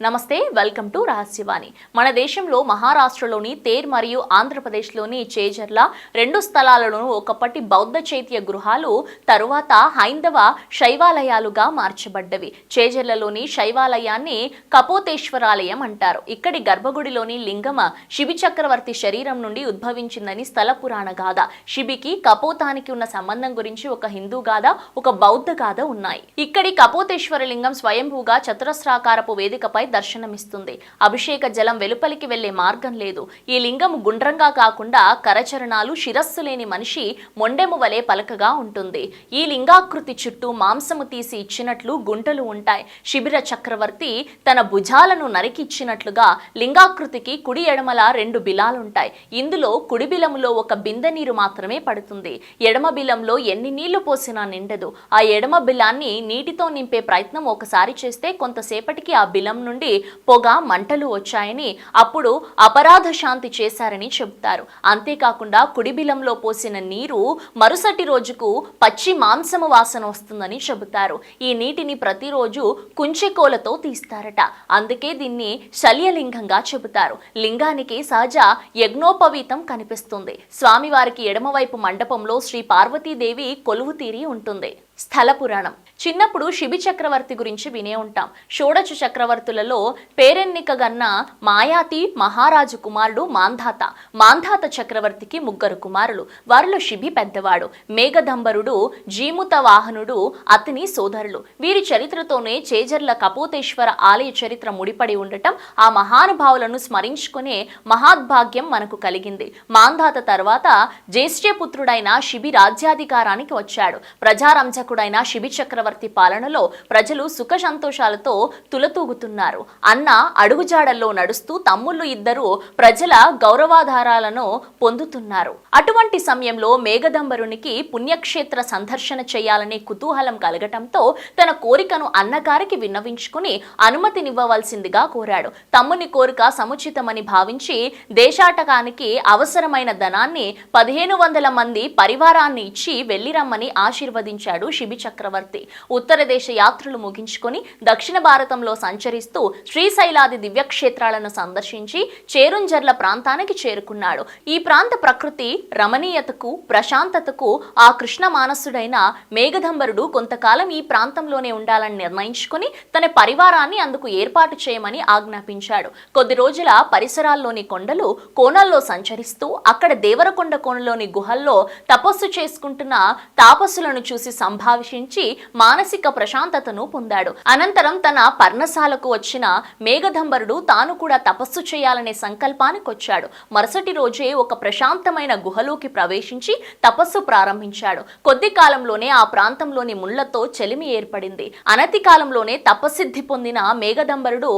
నమస్తే, welcome to రహస్యవాణి. మన దేశంలో మహారాష్ట్రలోని తేర్ మరియు ఆంధ్రప్రదేశ్లోని చేజర్ల రెండు స్థలాలను ఒకప్పటి బౌద్ధ చైత్య గృహాలు తరువాత హైందవ శైవాలయాలుగా మార్చబడ్డవి. చేజర్లలోని శైవాలయాన్ని కపోతేశ్వరాలయం అంటారు. ఇక్కడి గర్భగుడిలోని లింగమ శిబి చక్రవర్తి శరీరం నుండి ఉద్భవించిందని స్థల పురాణ గాథ. శిబికి కపోతానికి ఉన్న సంబంధం గురించి ఒక హిందూ గాథ, ఒక బౌద్ధ గాథ ఉన్నాయి. ఇక్కడి కపోతేశ్వర లింగం స్వయంభూగా చతురస్రాకారపు వేదికపై దర్శనమిస్తుంది. అభిషేక జలం వెలుపలికి వెళ్లే మార్గం లేదు. ఈ లింగం గుండ్రంగా కాకుండా కరచరణాలు, శిరస్సు లేని మనిషి మొండెము వలె పలకగా ఉంటుంది. ఈ లింగాకృతి చుట్టూ మాంసము తీసి ఇచ్చినట్లు గుంటలు ఉంటాయి. శిబిర చక్రవర్తి తన భుజాలను నరికి ఇచ్చినట్లుగా లింగాకృతికి కుడి ఎడమల రెండు బిలాలుంటాయి. ఇందులో కుడి బిలములో ఒక బిందె నీరు మాత్రమే పడుతుంది. ఎడమ బిలంలో ఎన్ని నీళ్లు పోసినా నిండదు. ఆ ఎడమ బిలాన్ని నీటితో నింపే ప్రయత్నం ఒకసారి చేస్తే కొంతసేపటికి ఆ బిలం నుండి పొగ, మంటలు వచ్చాయని, అప్పుడు అపరాధ శాంతి చేశారని చెబుతారు. అంతేకాకుండా కుడి బిలంలో పోసిన నీరు మరుసటి రోజుకు పచ్చి మాంసము వాసన వస్తుందని చెబుతారు. ఈ నీటిని ప్రతిరోజు కుంచెకోలతో తీస్తారట. అందుకే దీన్ని శల్యలింగంగా చెబుతారు. లింగానికి సహజ యజ్ఞోపవీతం కనిపిస్తుంది. స్వామివారికి ఎడమవైపు మండపంలో శ్రీ పార్వతీదేవి కొలువు తీరి ఉంటుంది. స్థల పురాణం. చిన్నప్పుడు శిబి చక్రవర్తి గురించి వినే ఉంటాం. షోడశ చక్రవర్తులలో పేరెన్నికగన్న మాయాతి మహారాజు కుమారుడు మాంధాత. మాంధాత చక్రవర్తికి ముగ్గురు కుమారులు. వారిలో శిబి పెద్దవాడు. మేఘదంబరుడు, జీముత వాహనుడు అతని సోదరులు. వీరి చరిత్రతోనే చేజర్ల కపోతేశ్వర ఆలయ చరిత్ర ముడిపడి ఉండటం, ఆ మహానుభావులను స్మరించుకునే మహాద్భాగ్యం మనకు కలిగింది. మాంధాత తర్వాత జ్యేష్ఠపుత్రుడైన శిబి రాజ్యాధికారానికి వచ్చాడు. ప్రజారంజకుడైన శిబి చక్రవర్తి పాలనలో ప్రజలు సుఖ సంతోషాలతో తులతూగుతున్నారు. అన్న అడుగుజాడల్లో నడుస్తూ తమ్ముళ్ళు ఇద్దరు ప్రజల గౌరవాధారాలను పొందుతున్నారు. అటువంటి సమయంలో మేఘదంబరునికి పుణ్యక్షేత్ర సందర్శన చేయాలనే కుతూహలం కలగటంతో తన కోరికను అన్నగారికి విన్నవించుకుని అనుమతినివ్వవలసిందిగా కోరాడు. తమ్ముని కోరిక సముచితమని భావించి దేశాటకానికి అవసరమైన ధనాన్ని 1500 మంది పరివారాన్ని ఇచ్చి వెళ్లిరమ్మని ఆశీర్వదించాడు శిబి చక్రవర్తి. ఉత్తర దేశ యాత్రలు ముగించుకొని దక్షిణ భారతంలో సంచరిస్తూ శ్రీశైలాది దివ్యక్షేత్రాలను సందర్శించి చేరుంజర్ల ప్రాంతానికి చేరుకున్నాడు. ఈ ప్రాంత ప్రకృతి రమణీయతకు, ప్రశాంతతకు ఆ కృష్ణ మానసుడైన మేఘదంబరుడు కొంతకాలం ఈ ప్రాంతంలోనే ఉండాలని నిర్ణయించుకుని తన పరివారాన్ని అందుకు ఏర్పాటు చేయమని ఆజ్ఞాపించాడు. కొద్ది రోజుల పరిసరాల్లోని కొండలు, కోణాల్లో సంచరిస్తూ అక్కడ దేవరకొండ కోణలోని గుహల్లో తపస్సు చేసుకుంటున్న తాపస్సులను చూసి సంభాషించి మానసిక ప్రశాంతతను పొందాడు. అనంతరం తన పర్ణశాలకు వచ్చిన మేఘదంబరుడు తాను కూడా తపస్సు చేయాలనే సంకల్పానికి వచ్చాడు. మరుసటి రోజే ఒక ప్రశాంతమైన గుహలోకి ప్రవేశించి తపస్సు ప్రారంభించాడు. కొద్ది కాలంలోనే ఆ ప్రాంతంలోని ముళ్లతో చెలిమి ఏర్పడింది. అనతి కాలంలోనే తపస్సిద్ధి పొందిన మేఘదంబరుడు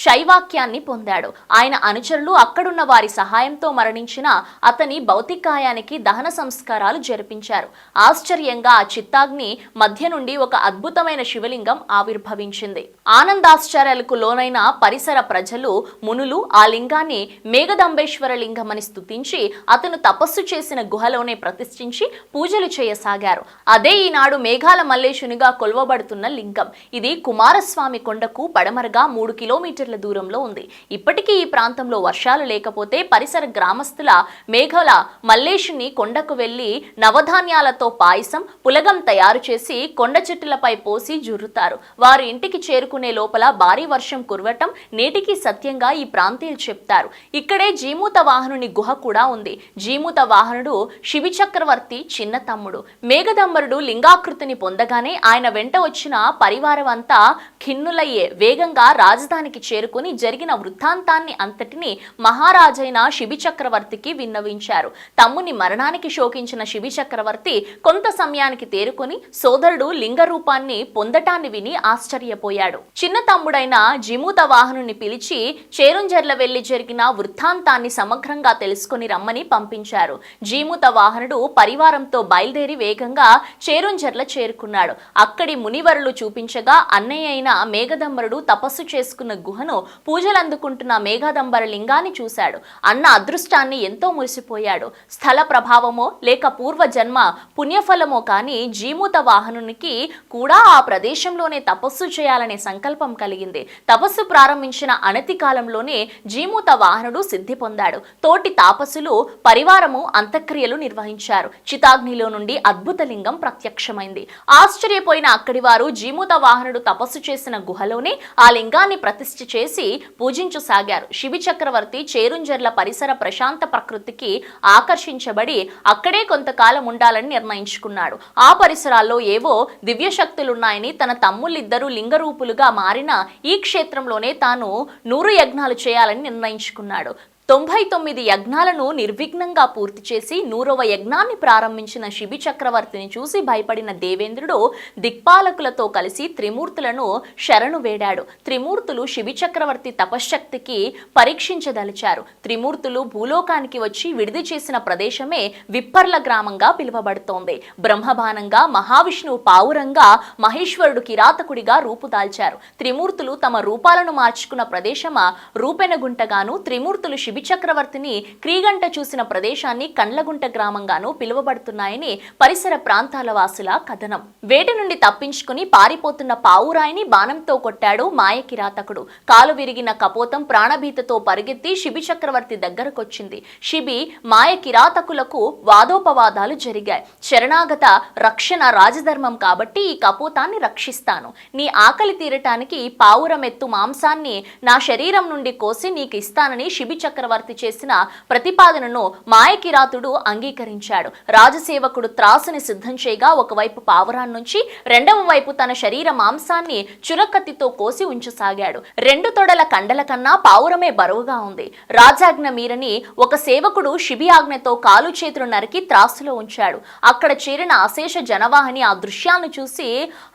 శైవాక్యాన్ని పొందాడు. ఆయన అనుచరులు అక్కడున్న వారి సహాయంతో మరణించిన అతని భౌతికాయానికి దహన సంస్కారాలు జరిపించారు. ఆశ్చర్యంగా ఆ చిత్తాగ్ని మధ్య నుండి ఒక అద్భుతమైన శివలింగం ఆవిర్భవించింది. ఆనందాశ్చర్యాలకు లోనైన పరిసర ప్రజలు, మునులు ఆ లింగాన్ని మేఘదంబేశ్వర లింగమని స్తుతించి అతను తపస్సు చేసిన గుహలోనే ప్రతిష్ఠించి పూజలు చేయసాగారు. అదే ఈనాడు మేఘాల మల్లేశునిగా కొలువబడుతున్న లింగం. ఇది కుమారస్వామి కొండకు పడమరగా 3 కిలోమీటర్ల దూరంలో ఉంది. ఇప్పటికీ ఈ ప్రాంతంలో వర్షాలు లేకపోతే పరిసర గ్రామస్తుల మేఘాల మల్లేశుని కొండకు వెళ్లి నవధాన్యాలతో పాయసం, పులగం తయారు చేసి కొండ చెట్టులపై పోసి జుర్రుతారు. వారు ఇంటికి చేరుకునే లోపల భారీ వర్షం కురవటం నేటికి సత్యంగా ఈ ప్రాంతీయులు చెప్తారు. ఇక్కడే జీమూత వాహనుని గుహ కూడా ఉంది. జీమూత వాహనుడు శిబి చక్రవర్తి చిన్న తమ్ముడు. మేఘదంబరుడు లింగాకృతిని పొందగానే ఆయన వెంట వచ్చిన పరివారం అంతా ఖిన్నులయ్యే వేగంగా రాజధానికి చేరుకుని జరిగిన వృత్తాంతాన్ని అంతటిని మహారాజైన శిబి చక్రవర్తికి విన్నవించారు. తమ్ముని మరణానికి శోకించిన శిబి చక్రవర్తి కొంత సమయానికి తేరుకొని సోదరుడు లింగ రూపాన్ని పొందటాన్ని విని ఆశ్చర్యపోయాడు. చిన్న తమ్ముడైన జిమూత వాహనుని పిలిచి చేరుంజర్ల వెళ్లి జరిగిన వృత్తాంతాన్ని సమగ్రంగా తెలుసుకుని రమ్మని పంపించారు. జీమూత వాహనుడు పరివారంతో బయలుదేరి వేగంగా చేరుంజర్ల చేరుకున్నాడు. అక్కడి మునివరులు చూపించగా అన్నయ్య అయిన మేఘదంబరుడు తపస్సు చేసుకున్న గుహను, పూజలందుకుంటున్న మేఘదంబర లింగాన్ని చూశాడు. అన్న అదృష్టాన్ని ఎంతో మురిసిపోయాడు. స్థల ప్రభావమో లేక పూర్వ జన్మ పుణ్యఫలమో కాని జీమూత వాహనునికి కూడా ఆ ప్రదేశంలోనే తపస్సు చేయాలనే సంకల్పం కలిగింది. తపస్సు ప్రారంభించిన అనతి కాలంలోనే జీమూత వాహనుడు సిద్ధి పొందాడు. తోటి తాపసులు పరివారము అంత్యక్రియలు నిర్వహించారు. చితాగ్నిలో నుండి అద్భుత లింగం ప్రత్యక్షమైంది. ఆశ్చర్యపోయిన అక్కడి వారు జీమూత వాహనుడు తపస్సు చేసిన గుహలోనే ఆ లింగాన్ని ప్రతిష్ఠ చేసి పూజించసాగారు. శిబి చక్రవర్తి చేరుంజర్ల పరిసర ప్రశాంత ప్రకృతికి ఆకర్షించబడి అక్కడే కొంతకాలం ఉండాలని నిర్ణయించుకున్నాడు. ఆ పరిసరాల్లో ఏవో దివ్య శక్తులున్నాయని, తన తమ్ముళ్ళిద్దరూ లింగరూపులుగా మారిన ఈ క్షేత్రంలోనే తాను 100 యజ్ఞాలు చేయాలని నిర్ణయించుకున్నాడు. 99 యజ్ఞాలను నిర్విఘ్నంగా పూర్తి చేసి 100వ యజ్ఞాన్ని ప్రారంభించిన శిబి చక్రవర్తిని చూసి భయపడిన దేవేంద్రుడు దిక్పాలకులతో కలిసి త్రిమూర్తులను శరణు వేడాడు. త్రిమూర్తులు శిబి చక్రవర్తి తపశ్శక్తికి పరీక్షించదలిచారు. త్రిమూర్తులు భూలోకానికి వచ్చి విడిది చేసిన ప్రదేశమే విప్పర్ల గ్రామంగా పిలువబడుతోంది. బ్రహ్మబాణంగా, మహావిష్ణువు పావురంగా, మహేశ్వరుడు కిరాతకుడిగా రూపుదాల్చారు. త్రిమూర్తులు తమ రూపాలను మార్చుకున్న ప్రదేశమా రూపెనగుంటగాను, త్రిమూర్తులు శిబి చక్రవర్తిని క్రీగంట చూసిన ప్రదేశాన్ని కండ్లగుంట గ్రామంగాను పిలువబడుతున్నాయని పరిసర ప్రాంతాల వాసుల కథనం. వేట నుండి తప్పించుకుని పారిపోతున్న పావురాయిని బాణంతో కొట్టాడు మాయ కిరాతకుడు. కాలు విరిగిన కపోతం ప్రాణభీతతో పరిగెత్తి శిబి చక్రవర్తి దగ్గరకొచ్చింది. శిబి మాయ కిరాతకులకు వాదోపవాదాలు జరిగాయి. శరణాగత రక్షణ రాజధర్మం కాబట్టి ఈ కపోతాన్ని రక్షిస్తాను. నీ ఆకలి తీరటానికి పావురమెత్తు మాంసాన్ని నా శరీరం నుండి కోసి నీకు ఇస్తానని శిబి చక్రవర్తి చేసిన ప్రతిపాదనను మాయకిరాతుడు అంగీకరించాడు. రాజసేవకుడు త్రాసుని సిద్ధం చేయగా ఒకవైపు పావురాన్నుంచి రెండవ వైపు తన శరీర మాంసాన్ని చురకత్తితో కోసి ఉంచసాగాడు. 2 తొడల కండల కన్నా పావురమే బరువుగా ఉంది. రాజాజ్ఞ మీరని ఒక సేవకుడు శిబి ఆజ్ఞతో కాలు చేతులు నరికి త్రాసులో ఉంచాడు. అక్కడ చేరిన అశేష జనవాహిని ఆ దృశ్యాన్ని చూసి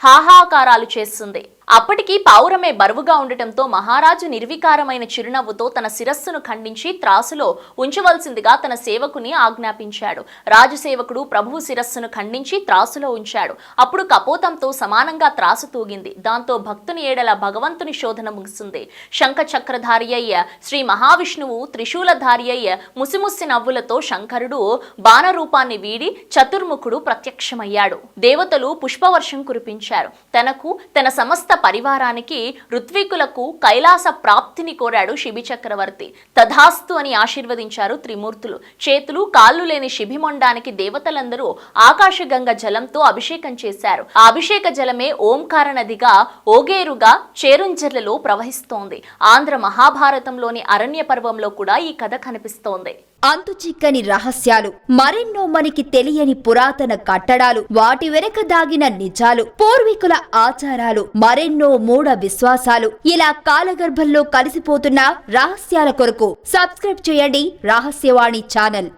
హాహాకారాలు చేస్తుంది. అప్పటికి పావురమే బరువుగా ఉండటంతో మహారాజు నిర్వికారమైన చిరునవ్వుతో తన శిరస్సును ఖండించి త్రాసులో ఉంచవలసిందిగా తన సేవకుని ఆజ్ఞాపించాడు. రాజసేవకుడు ప్రభువు శిరస్సును ఖండించి త్రాసులో ఉంచాడు. అప్పుడు కపోతంతో సమానంగా త్రాసు తూగింది. దాంతో భక్తుని ఏడల భగవంతుని శోధన ముగిసింది. శంఖ చక్రధారి అయ్య శ్రీ మహావిష్ణువు త్రిశూలధారి అయ్య ముసిముసి నవ్వులతో శంకరుడు బాణరూపాన్ని వీడి చతుర్ముఖుడు ప్రత్యక్షమయ్యాడు. దేవతలు పుష్పవర్షం కురిపించారు. తనకు, తన సమస్త పరివారానికి, ఋత్వికులకు కైలాస ప్రాప్తిని కోరాడు శిబి చక్రవర్తి. తథాస్తు అని ఆశీర్వదించారు త్రిమూర్తులు. చేతులు కాళ్ళు లేని శిబిమొండానికి దేవతలందరూ ఆకాశగంగ జలంతో అభిషేకం చేశారు. ఆ అభిషేక జలమే ఓంకార నదిగా ఓగేరుగా చేరుంజర్లలో ప్రవహిస్తోంది. ఆంధ్ర మహాభారతంలోని అరణ్య పర్వంలో కూడా ఈ కథ కనిపిస్తోంది. అంతుచిక్కని రహస్యాలు, మరెన్నో మనకి తెలియని పురాతన కట్టడాలు, వాటి వెనక దాగిన నిజాలు, పూర్వీకుల ఆచారాలు, మరెన్నో మూఢ విశ్వాసాలు, ఇలా కాలగర్భంలో కలిసిపోతున్న రహస్యాల కొరకు సబ్స్క్రైబ్ చేయండి రహస్యవాణి ఛానల్.